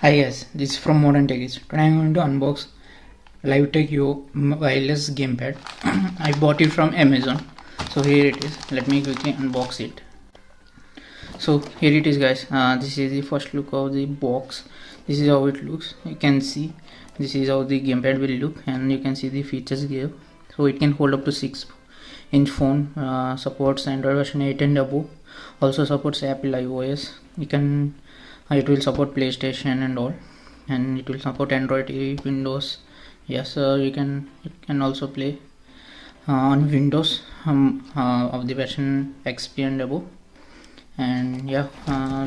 Hi guys, this is from Modern Techies. Today I'm going to unbox LiveTech Yo wireless gamepad. I bought it from Amazon. So here it is. Let me quickly unbox it. So here it is guys. This is the first look of the box. This is how it looks. You can see this is how the gamepad will look, and you can see the features here. So it can hold up to 6-inch phone. Supports Android version 8 and above. Also supports Apple iOS. It will support PlayStation and all, and it will support Android, Windows. Yes, it can also play on Windows of the version XP and above. And yeah,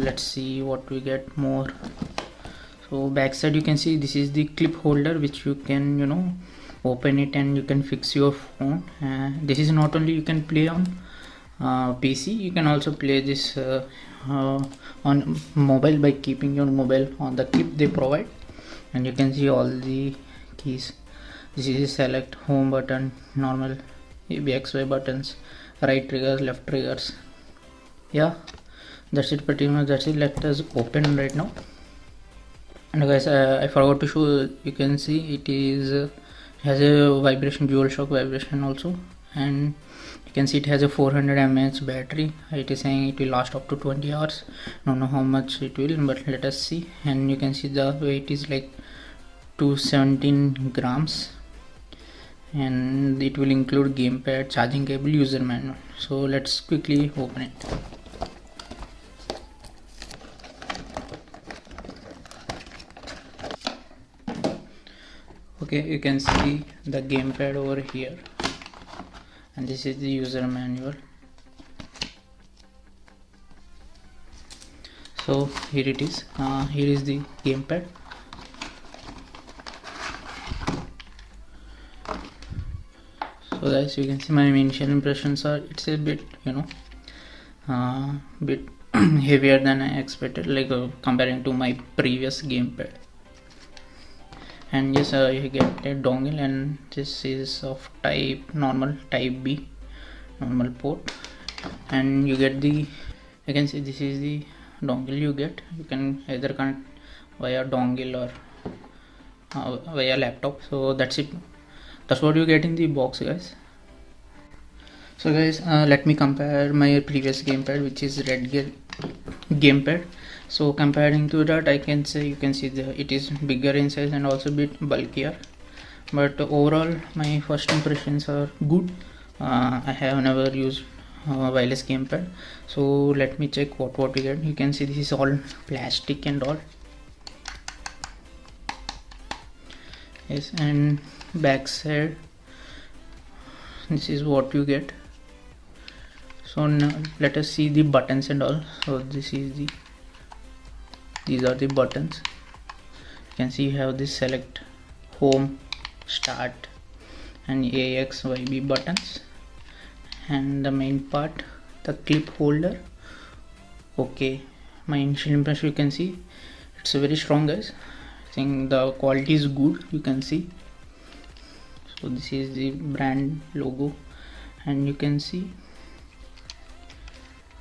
let's see what we get more. So backside you can see this is the clip holder, which you can open it and you can fix your phone. This is not only you can play on PC, you can also play this on mobile by keeping your mobile on the clip they provide. And you can see all the keys. This is select, home button, normal, ABXY buttons, right triggers, left triggers. Yeah, that's it, pretty much that's it. Let us open right now. And guys, I forgot to show. You can see it has a vibration, dual shock vibration also. And you can see it has a 400 mAh battery. It is saying it will last up to 20 hours. Don't know how much it will, but let us see. And you can see the weight is like 217 grams, and it will include gamepad, charging cable, user manual. So let's quickly open it. Okay, you can see the gamepad over here, and this is the user manual. So here it is. Here is the gamepad. So guys, you can see my initial impressions are it's a bit bit heavier than I expected, like comparing to my previous gamepad. And yes, you get a dongle, and this is of type B, normal port. And you get the, you can see this is the dongle you get. You can either connect via dongle or via laptop. So that's it, that's what you get in the box guys. So guys, let me compare my previous gamepad, which is Redgear gamepad. So comparing to that, I can say you can see it is bigger in size and also a bit bulkier. But overall, my first impressions are good. I have never used wireless gamepad. So let me check what we get. You can see this is all plastic and all. Yes, and backside, this is what you get. So now let us see the buttons and all. So these are the buttons. You can see you have this select, home, start, and AXYB buttons. And the main part, the clip holder. Okay, my initial impression, you can see it's very strong guys. I think the quality is good, you can see. So this is the brand logo, and you can see,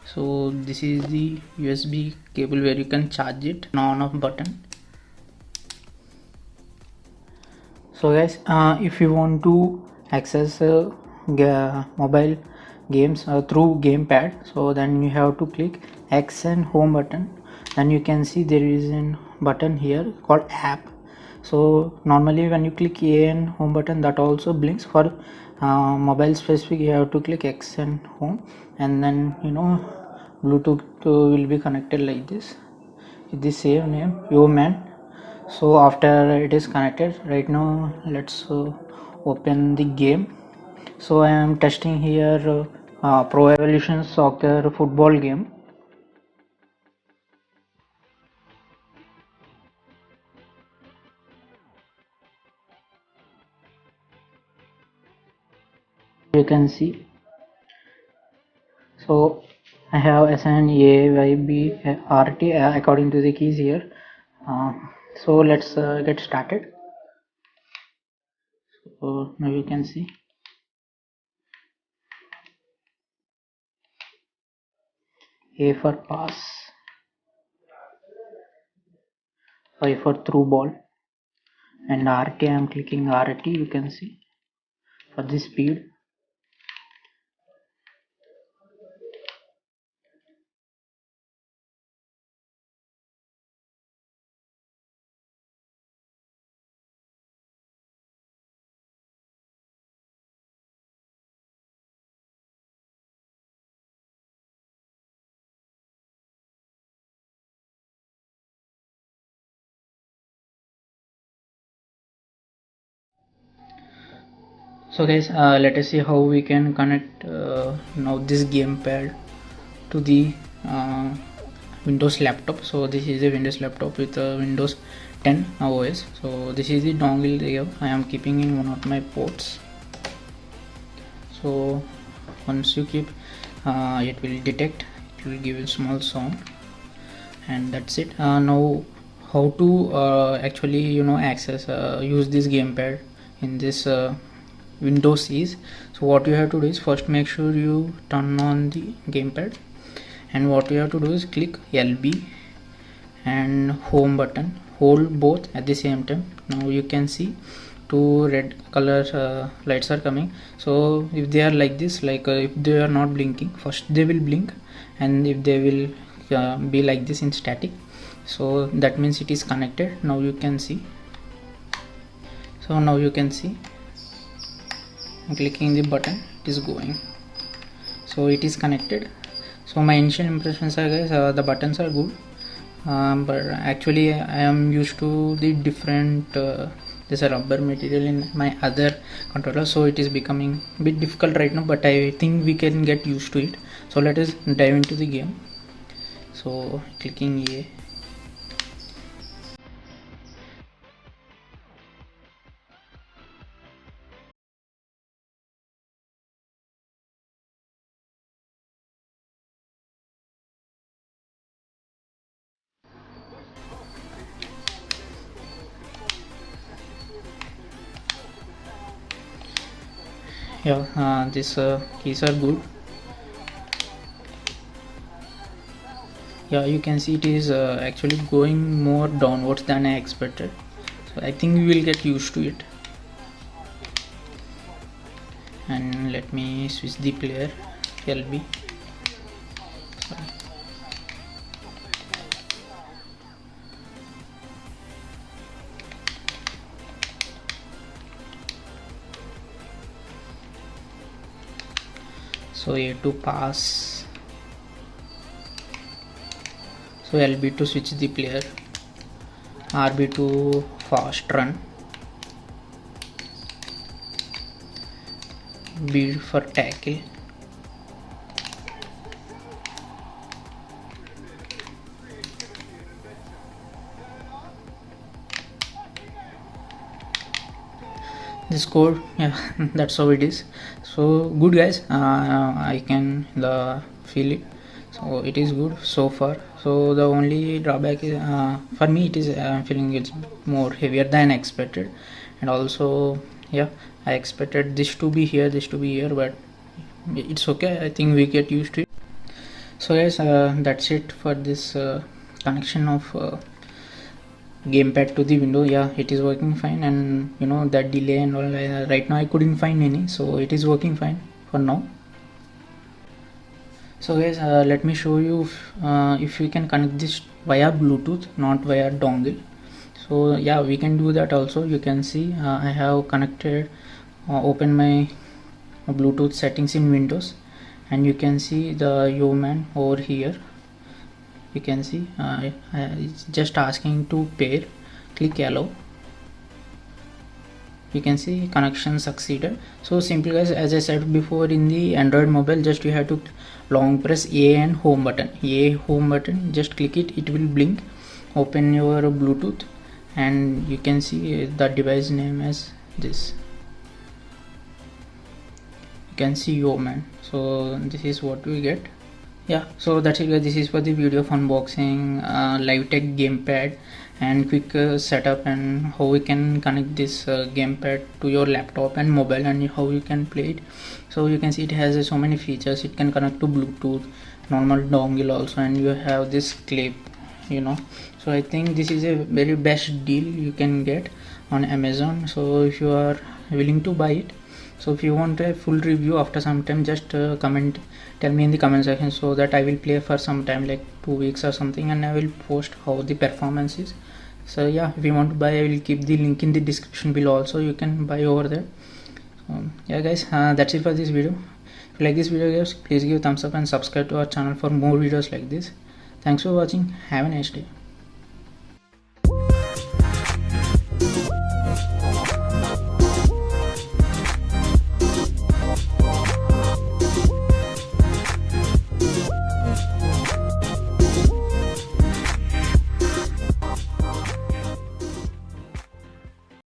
so this is the USB cable where you can charge it, on off button. So guys, if you want to access mobile games through gamepad, so then you have to click X and home button. Then you can see there is a button here called app. So normally when you click A and home button, that also blinks. For mobile specific, you have to click X and home, and then Bluetooth will be connected like this with the same name, Yoman. So after it is connected, right now let's open the game. So I am testing here Pro Evolution Soccer football game. You can see, so I have SNAYBRT according to the keys here. So let's get started. So now you can see, A for pass. for through ball, and RT I am clicking RT, you can see for the speed. So guys, let us see how we can connect now this gamepad to the Windows laptop. So this is a Windows laptop with Windows 10 OS. So this is the dongle here I am keeping in one of my ports. So once you keep, it will detect, it will give a small sound, and that's it. Now how to actually access use this gamepad in this Windows is, so what you have to do is first make sure you turn on the gamepad, and what you have to do is click LB and home button, hold both at the same time. Now you can see two red color lights are coming. So if they are like this, like if they are not blinking, first they will blink, and if they will be like this in static, so that means it is connected. Now you can see, so now you can see clicking the button, it is going, so it is connected. So my initial impressions are, guys, the buttons are good, but actually I am used to the different this rubber material in my other controller, so it is becoming a bit difficult right now, but I think we can get used to it. So let us dive into the game. So clicking A. Yeah, these keys are good. Yeah, you can see it is actually going more downwards than I expected, so I think we will get used to it. And let me switch the player, LB. Sorry. So A to pass, so LB to switch the player, RB to fast run, B for tackle, this code. Yeah, that's how it is. So good, guys. I can feel it, so it is good so far. So the only drawback is for me, it is feeling it's more heavier than expected, and also yeah, I expected this to be here, but it's okay. I think we get used to it. So guys, that's it for this connection of gamepad to the window. Yeah, it is working fine, and that delay and all, right now I couldn't find any, so it is working fine for now. So guys, let me show you if we can connect this via Bluetooth, not via dongle. So yeah, we can do that also. You can see I have connected, open my Bluetooth settings in Windows, and you can see the Yeoman over here. You can see it's just asking to pair. Click allow. You can see connection succeeded. So simple, guys. As I said before, in the Android mobile, just you have to long press A and home button. A home button, just click it, it will blink. Open your Bluetooth, and you can see the device name as this. You can see Yeoman. So this is what we get. Yeah, so that's it, guys. This is for the video of unboxing LiveTech gamepad and quick setup, and how we can connect this gamepad to your laptop and mobile, and how you can play it. So you can see it has so many features. It can connect to Bluetooth, normal dongle also, and you have this clip So I think this is a very best deal you can get on Amazon. So if you are willing to buy it, so if you want a full review after some time, just tell me in the comment section, so that I will play for some time, like 2 weeks or something, and I will post how the performance is. So yeah, if you want to buy, I will keep the link in the description below also, you can buy over there. Yeah guys, that's it for this video. If you like this video guys, please give thumbs up and subscribe to our channel for more videos like this. Thanks for watching. Have a nice day.